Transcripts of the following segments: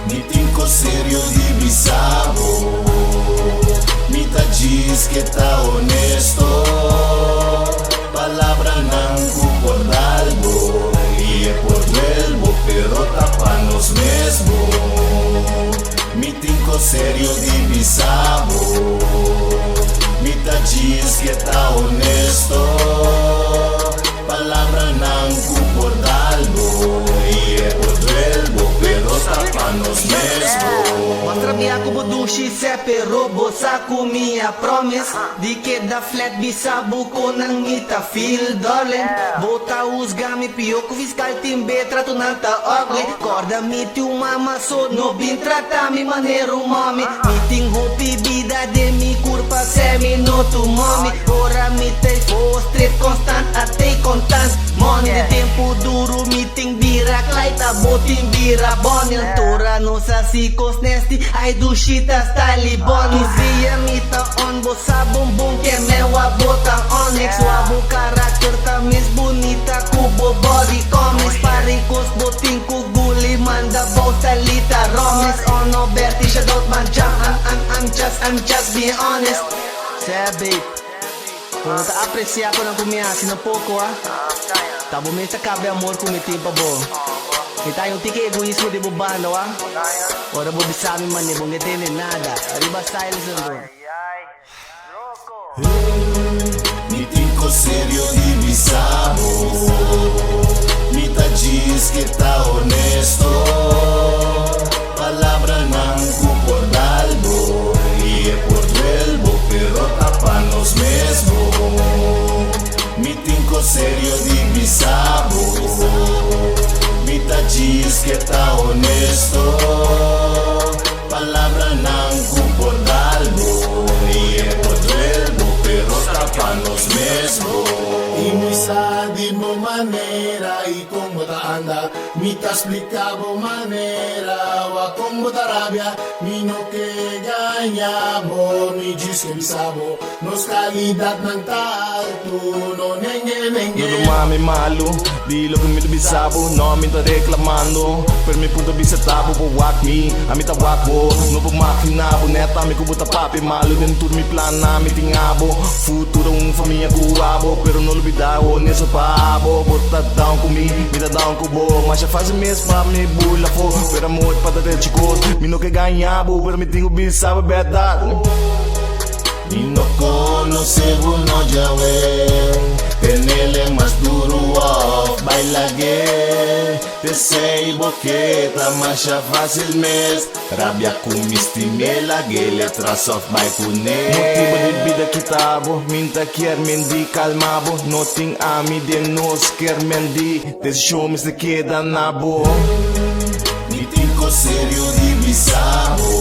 Meeting ko seryo di bisabo. Mita diz que tá honesto. Palabra não por algo. Y es por vuelvo pero tapanos mesmo. Meeting ko seryo di bisabo. Mita diz que tá honesto. Palabra não por algo. Y es por vuelvo pero tapanos mesmo. Mostra-me a como dushi se pero bosa com minha promise. Di que da flat bisabo ko nang mita feel darling. Bota os gami pioco fiscal timbe trato nanta ugly. Corda miti mama so no bin trata mi maneiro mami. Meeting hopi vida de mi curva se mi no tu mami. Ora mitei for strip constant atei contant. Money de tempo duro meeting bira klaita botin bira bonil. Tora no sa sikos nesti ai dushita style boni. Zia mita on bosa bumbum que mewa bota onyx. Wabu karakter tamis bonita kubo body comics. Parikos botin kuguli manda bosa lita romis. Ono berti shadow man jump. I'm just being honest. Sabi kung ta-aprecia ko ng kumiyasi ng poko tabo may sa kabe amor kumitin pa bo. Kita yung tiki egoismo di bubano ora bo bisami man ni bongetene nada. Arriba style sa bro. Meeting ko seryo di bisabo. Mita diz que tá honesto. Palabra não por algo. Y es por vuelvo pero tapanos mesmo. Meeting ko seryo di bisabo. Mita diz que tá honesto. Palabra não por algo. Y es por vuelvo pero tapanos mesmo. Inisa di mo manera y como ta anda. Mita explicabo manera. Wa como ta rabia. Mi no que ganhamo. Mi diz que bisabo. Nos kalidad ng talto. No nenge nenge. No dumami malo. Di lo kami bisabo. No mi ta reklamando. Per mi punto bisa tabo po wak mi. Ami ta wak mo. No pagmakinabo. Neta mi kubuta papi malo. Den tur mi plan na mi tingabo. Futuro un família kuabo. Pero no olvidao nisso paabo. Bota down comigo. Me dá down com bo. Mas já faz mesmo pra me bula fo. Pero amor para ter chicos. Mi no que ganhabo. Pero mi tengo bisabo é verdade. Y no conoce uno ya ve. Tenele más duro off. Baila gay. Te sei boqueta. Mas já fácil mes. Rabia com mistimela. Gay letras off by pune. Motivo de vida kitabo. Minta quer mendi calmabo. Nothing ami de nos quer mendi. Desisyon mis de queda nabo. Meeting ko seryo di bisabo.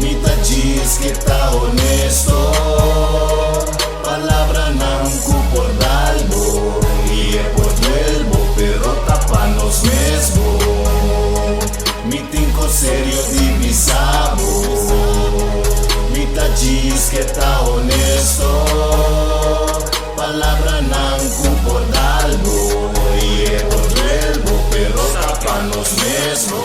Mita diz que tá honesto. Palabra não por algo. Y es por vuelvo pero tapanos mesmo. Meeting ko seryo di bisabo. Mita diz que tá honesto. Palabra não por algo. Y es por vuelvo pero tapanos mesmo.